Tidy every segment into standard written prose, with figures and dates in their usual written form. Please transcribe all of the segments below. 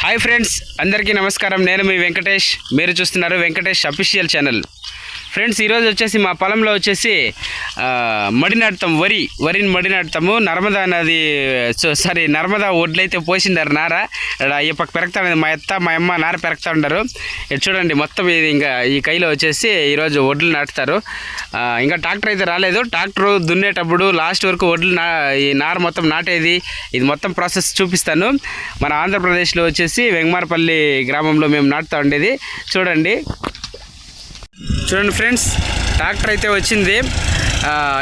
Hi friends, అందరికీ నమస్కారం. నేను మీ వెంకటేష్. మీరు చూస్తున్నారు వెంకటేష్ అఫీషియల్ ఛానల్. ఫ్రెండ్స్, ఈరోజు వచ్చేసి మా పొలంలో వచ్చేసి మడి నాటుతాం. వరిని మడి నాటుతాము. నర్మదా నది నర్మదా ఒడ్లైతే పోసిండారు. నార ఈ పక్క పెరగతాడు. మా అమ్మ నార పెరగతా ఉండరు. ఇది చూడండి, మొత్తం ఇది ఇంకా ఈ కైలో వచ్చేసి ఈరోజు ఒడ్లు నాటుతారు. ఇంకా ట్రాక్టర్ అయితే రాలేదు. ట్రాక్టర్ దున్నేటప్పుడు లాస్ట్ వరకు ఒడ్లు ఈ నార మొత్తం నాటేది, ఇది మొత్తం ప్రాసెస్ చూపిస్తాను. మన ఆంధ్రప్రదేశ్లో వచ్చేసి వెంగమారపల్లి గ్రామంలో మేము నాటుతూ ఉండేది. చూడండి ఫ్రెండ్స్, ట్రాక్టర్ అయితే వచ్చింది.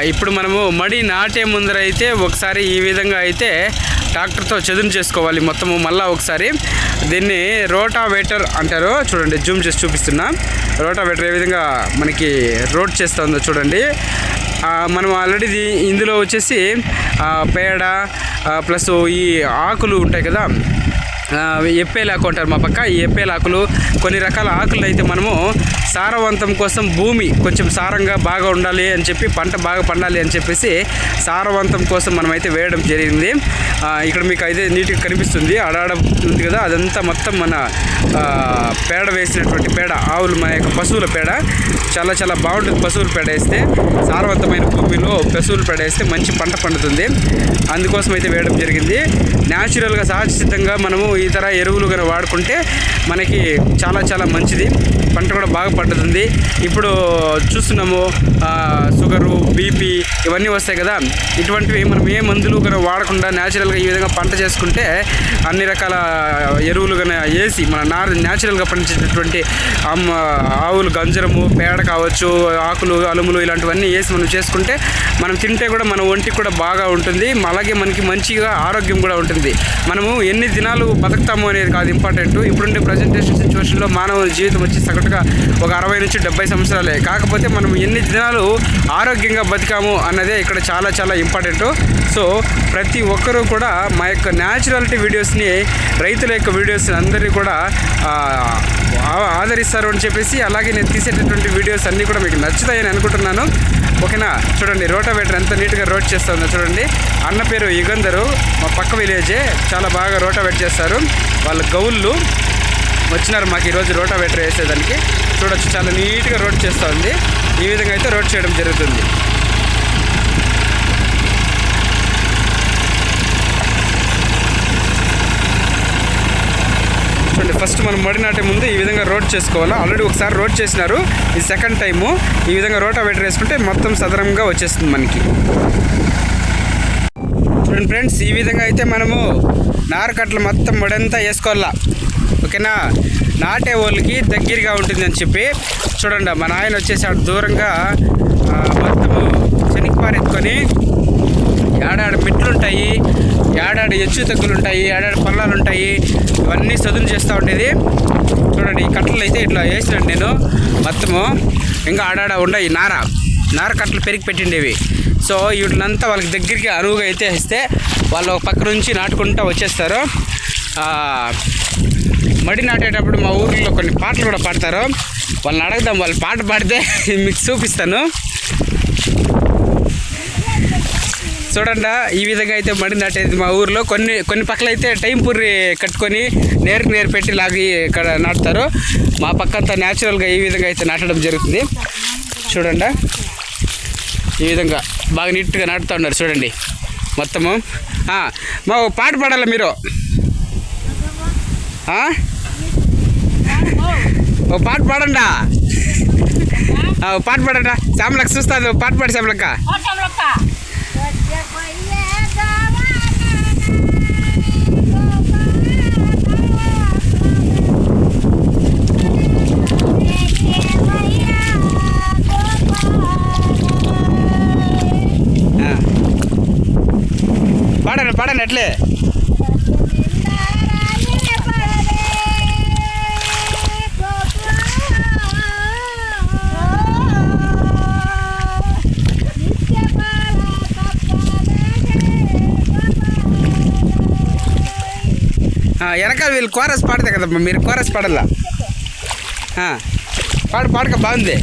ఇప్పుడు మనము మడి నాటే ముందర అయితే ఒకసారి ఈ విధంగా అయితే ట్రాక్టర్తో చదును చేసుకోవాలి మొత్తము. మళ్ళీ ఒకసారి దీన్ని రోటావేటర్ అంటారు. చూడండి, జూమ్ చేసి చూపిస్తున్నా. రోటావేటర్ ఏ విధంగా మనకి రోడ్ చేస్తుందో చూడండి. మనం ఆల్రెడీ ఇందులో వచ్చేసి పేడ ప్లస్ ఈ ఆకులు ఉంటాయి కదా, ఎప్పేలాకు అంటారు మా పక్క. ఈ ఎప్పేలాకులు, కొన్ని రకాల ఆకులు అయితే మనము సారవంతం కోసం భూమి కొంచెం సారంగా బాగా ఉండాలి అని చెప్పి, పంట బాగా పండాలి అని చెప్పేసి సారవంతం కోసం మనమైతే వేయడం జరిగింది. ఇక్కడ మీకు అయితే నీట్గా కనిపిస్తుంది, ఆడాడ ఉంది కదా, అదంతా మొత్తం మన పేడ వేసినటువంటి పేడ, ఆవులు, మన యొక్క పశువుల పేడ. చాలా చాలా బాగుంటుంది. పశువుల పేడ వేస్తే, సారవంతమైన భూమిలో పశువుల పేడ వేస్తే మంచి పంట పండుతుంది. అందుకోసం అయితే వేయడం జరిగింది. న్యాచురల్గా సహజ సిద్ధంగా మనము ఇతర ఎరువులు కనుక వాడుకుంటే మనకి చాలా చాలా మంచిది, పంట కూడా బాగా పండుతుంది. ఇప్పుడు చూస్తున్నాము షుగరు, బీపీ ఇవన్నీ వస్తాయి కదా, ఇటువంటివి మనం ఏ మందులు కనుక వాడకుండా న్యాచురల్గా ఈ విధంగా పంట చేసుకుంటే, అన్ని రకాల ఎరువులు కనుక వేసి మన న్యాచురల్గా పండించేటటువంటి ఆవులు గంజరము, పేడ కావచ్చు, ఆకులు, అలుములు ఇలాంటివన్నీ వేసి మనం చేసుకుంటే, మనం తింటే కూడా మన ఒంటికి కూడా బాగా ఉంటుంది. అలాగే మనకి మంచిగా ఆరోగ్యం కూడా ఉంటుంది. మనము ఎన్ని దినాలు బతుకుతాము అనేది కాదు ఇంపార్టెంట్. ఇప్పుడుండే ప్రజెంటేషన్ సిచ్యువేషన్లో మానవ జీవితం వచ్చి సగటుగా ఒక 60 నుంచి 70 సంవత్సరాలే. కాకపోతే మనం ఎన్ని దినాలు ఆరోగ్యంగా బతికాము అన్నదే ఇక్కడ చాలా చాలా ఇంపార్టెంట్. సో ప్రతి ఒక్కరూ కూడా మా యొక్క న్యాచురాలిటీ వీడియోస్ని, రైతుల యొక్క వీడియోస్ని అందరినీ కూడా ఆదరిస్తారు అని చెప్పేసి, అలాగే నేను తీసేటటువంటి వీడియోస్ అన్నీ కూడా మీకు నచ్చుతాయని అనుకుంటున్నాను. ఓకేనా? చూడండి, రోటావేటర్ ఎంత నీట్గా రోడ్ చేస్తుందో చూడండి. అన్న పేరు యుగంధరు, మా పక్క విలేజే. చాలా బాగా రోటావేట్ చేస్తారు. వాళ్ళ గౌళ్ళు వచ్చినారు మాకు ఈరోజు రోటావేటర్ వేసేదానికి. చూడొచ్చు, చాలా నీట్గా రోడ్ చేస్తూ ఉంది. ఈ విధంగా అయితే రోడ్ చేయడం జరుగుతుంది. చూడండి, ఫస్ట్ మనం మడి నాటే ముందు ఈ విధంగా రోడ్ చేసుకోవాలి. ఆల్రెడీ ఒకసారి రోడ్ చేసినారు, ఇది సెకండ్ టైము. ఈ విధంగా రోటావేటర్ వేసుకుంటే మొత్తం సదరంగా వచ్చేస్తుంది మనకి. చూడండి ఫ్రెండ్స్, ఈ విధంగా అయితే మనము నారకట్టలు మొత్తం మడంతా వేసుకోవాలా. ఓకేనా? నాటే వాళ్ళకి దగ్గరగా ఉంటుందని చెప్పి చూడండి, మా నాయన వచ్చేసి దూరంగా మొత్తము శనగపార ఎత్తుకొని, ఏడాడు మెట్లుంటాయి, ఏడాడు హెచ్చు తగ్గులు ఉంటాయి, ఏడాడు పల్లాలు ఉంటాయి, ఇవన్నీ చదును చేస్తూ ఉండేది. చూడండి, ఈ కట్టలు అయితే ఇట్లా వేసినాడు నేను మొత్తము. ఇంకా ఆడాడ ఉన్నాయి నార కట్టలు పెరిగి పెట్టిండేవి. సో వీటినంతా వాళ్ళకి దగ్గరికి అనువుగా అయితే ఇస్తే వాళ్ళు ఒక పక్క నుంచి నాటుకుంటూ వచ్చేస్తారు. మడి నాటేటప్పుడు మా ఊరిలో కొన్ని పాటలు కూడా పాడతారు. వాళ్ళని అడగదాం, వాళ్ళు పాట పాడితే మీకు చూపిస్తాను. చూడండి, ఈ విధంగా అయితే మడి నాటేది మా ఊరిలో. కొన్ని పక్కల అయితే టైం పూరి కట్టుకొని నేరు పెట్టి లాగి ఇక్కడ నాటుతారు. మా పక్కంతా న్యాచురల్గా ఈ విధంగా అయితే నాటడం జరుగుతుంది. చూడండి, ఈ విధంగా బాగా నీట్గా నాటుతూ ఉన్నారు. చూడండి మొత్తము. మా పాట పాడాలి మీరు. ఓ పాట పాడండా, పాట పాడండా. శ్యామలక్క చూస్తాను, పాట పాడు శ్యామలక్క. పాడండి అట్లే. వెనకాల వీళ్ళు కోరస్ పాడతాయి కదమ్మా, మీరు కోరస్ పాడాలా? పాడక బాగుంది.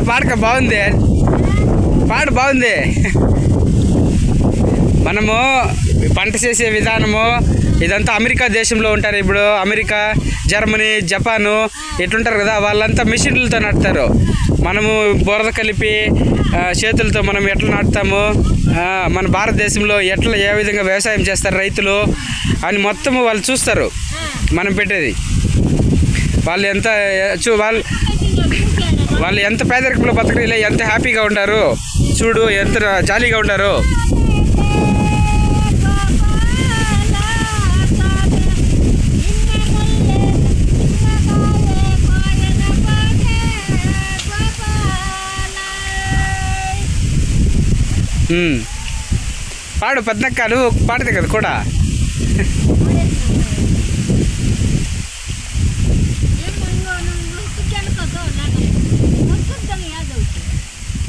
పాడక బాగుంది, బాగుంది. మనము పంట చేసే విధానము ఇదంతా అమెరికా దేశంలో ఉంటారు. ఇప్పుడు అమెరికా, జర్మనీ, జపాను ఎట్లుంటారు కదా, వాళ్ళంతా మిషన్లతో నాటుతారు. మనము బురద కలిపి చేతులతో మనం ఎట్లా నాటుతాము, మన భారతదేశంలో ఏ విధంగా వ్యవసాయం చేస్తారు రైతులు అని మొత్తము వాళ్ళు చూస్తారు. మనం పెట్టేది వాళ్ళు వాళ్ళు ఎంత పేదరికంలో బతకలే, ఎంత హ్యాపీగా ఉంటారు చూడు, ఎంత జాలీగా ఉంటారు. పాడు పద్నక్కలు పాడదు కదా కూడా.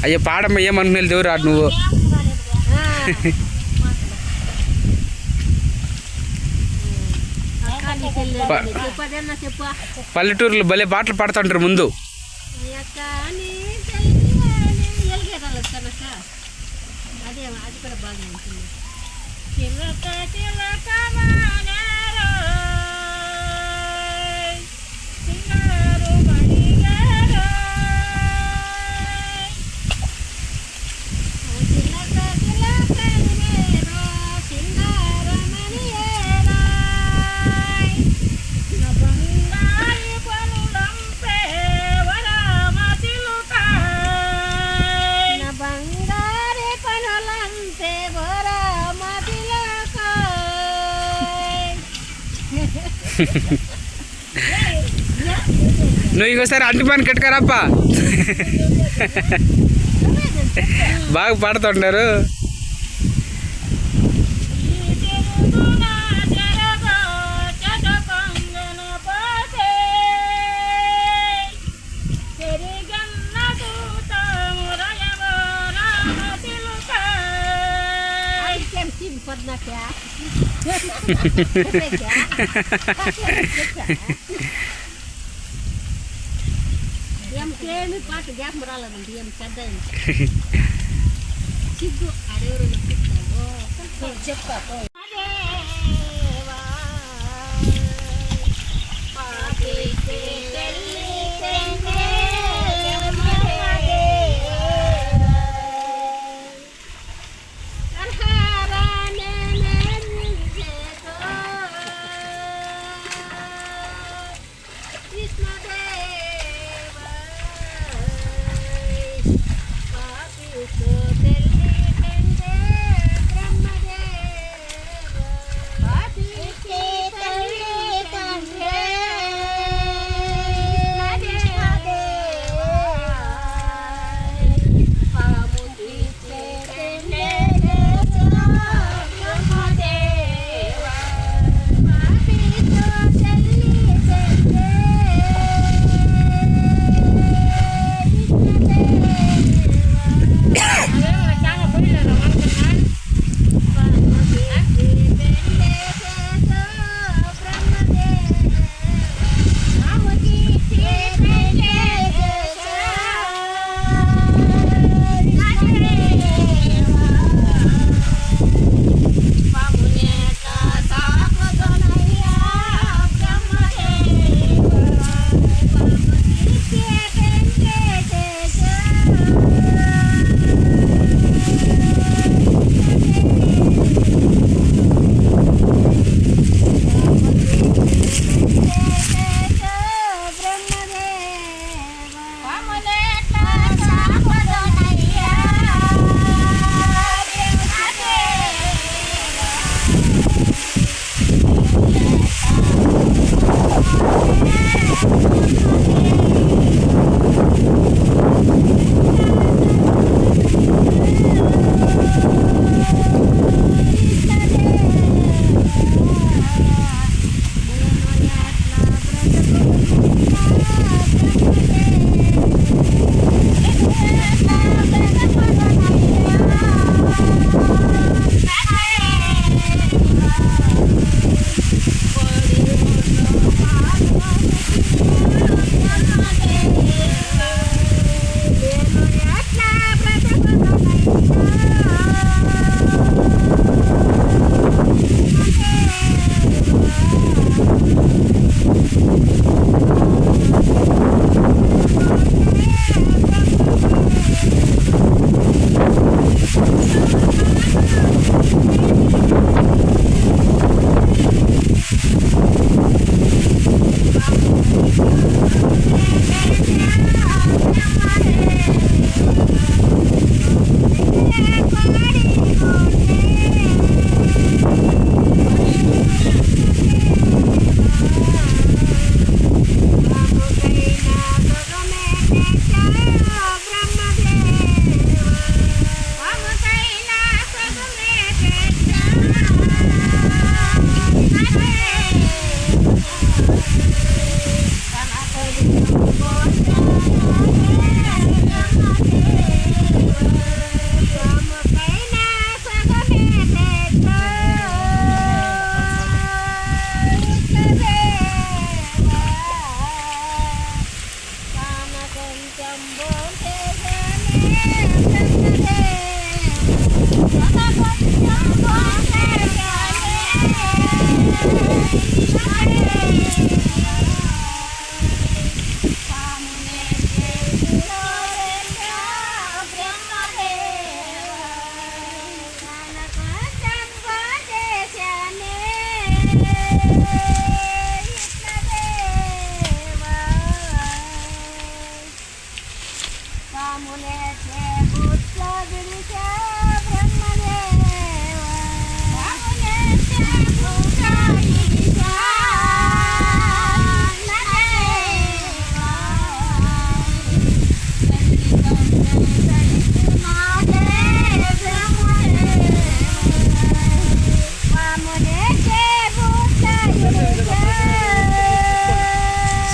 అయ్యో పాడమ్మ, ఏమనుకునేది దేవుడు రాడు నువ్వు. పల్లెటూరులో భలే పాటలు పాడుతుంటారు ముందు. నువ్వు ఇంకోసారి అంటిపాని కట్టుకారప్ప. బాగా పాడుతుంటారు. పాట గ్యాప్ రాలేదండి, ఏం పెద్ద సిగ్గు అడెవరు చెప్తా.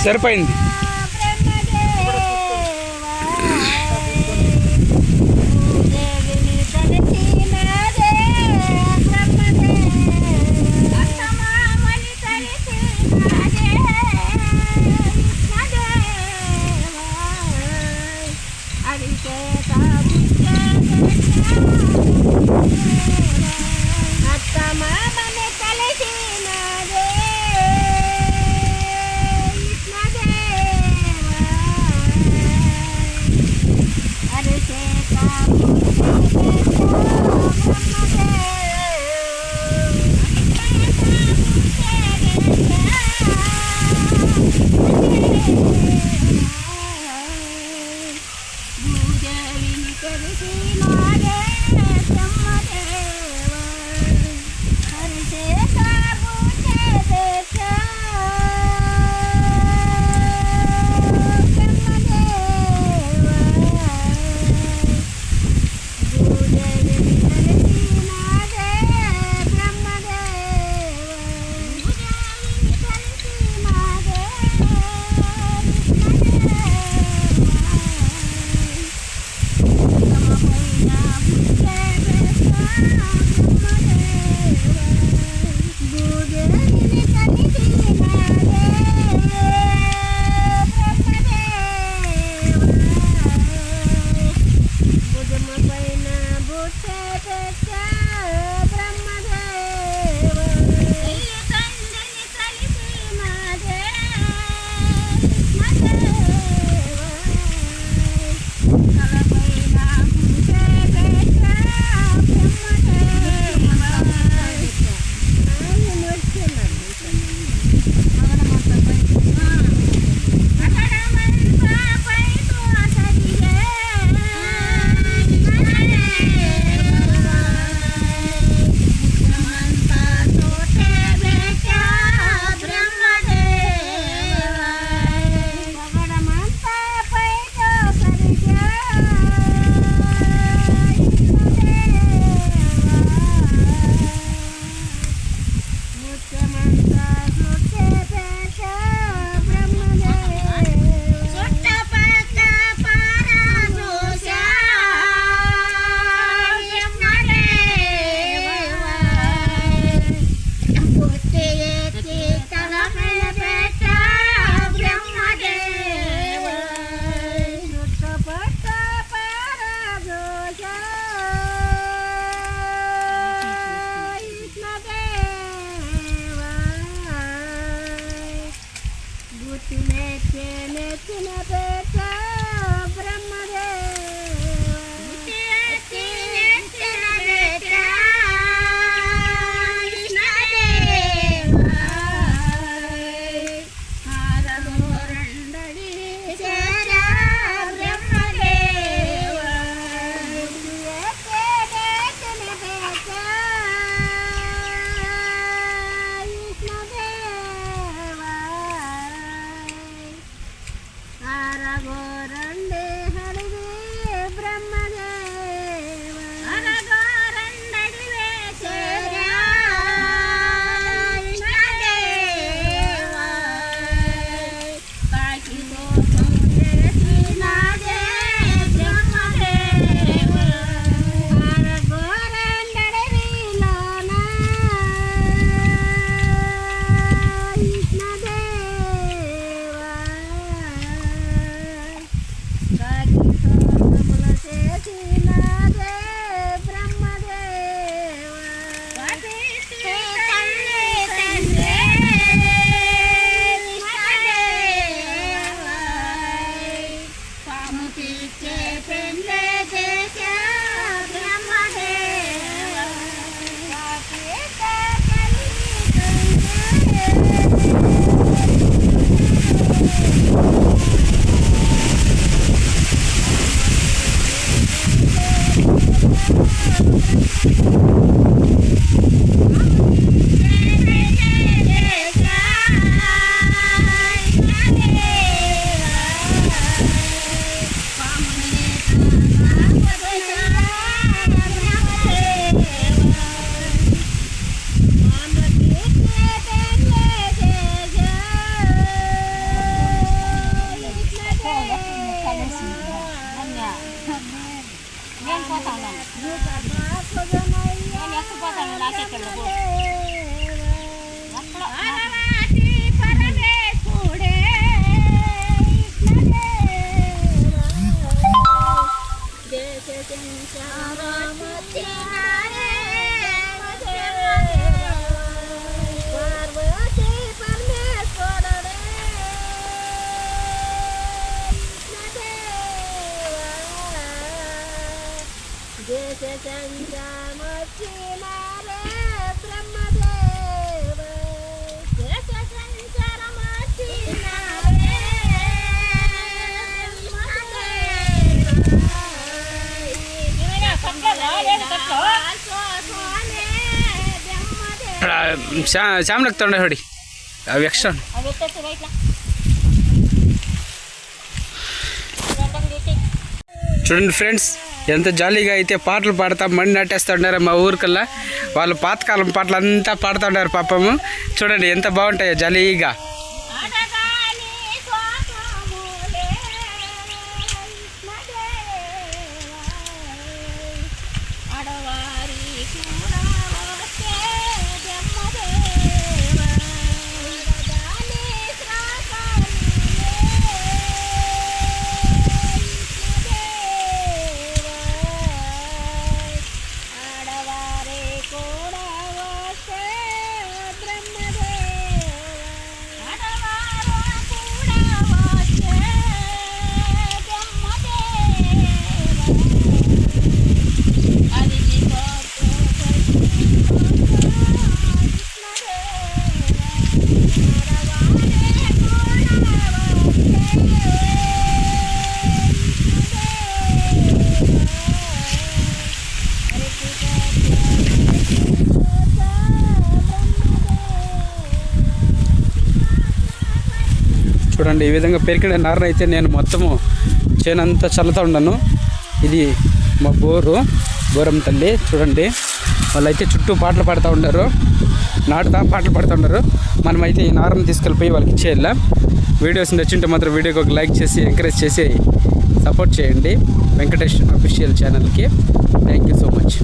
సరిపోయింది. శ్యామలకు తొండ హోడి అవి ఎక్స్ట్రా చూడండి ఫ్రెండ్స్, ఎంత జాలీగా అయితే పాటలు పాడుతా మడి నాటేస్తూ ఉన్నారు మా ఊరికల్లా. వాళ్ళు పాతకాలం పాటలు అంతా పాడుతూ ఉన్నారు పాపము. చూడండి ఎంత బాగుంటాయో జాలీగా. చూడండి ఈ విధంగా పెరికిన నారను అయితే నేను మొత్తము చేనంతా చల్లుతూ ఉన్నాను. ఇది మా బోరం తల్లి. చూడండి వాళ్ళైతే చుట్టూ పాటలు పాడుతూ ఉన్నారు, నాటుతా పాటలు పాడుతూ ఉన్నారు. మనమైతే ఈ నారను తీసుకెళ్ళిపోయి వాళ్ళకి ఇచ్చేయాల. వీడియోస్ నచ్చింటే మాత్రం వీడియోకి ఒక లైక్ చేసి ఎంకరేజ్ చేసి సపోర్ట్ చేయండి వెంకటేష్ అఫీషియల్ ఛానల్కి. Thank you so much.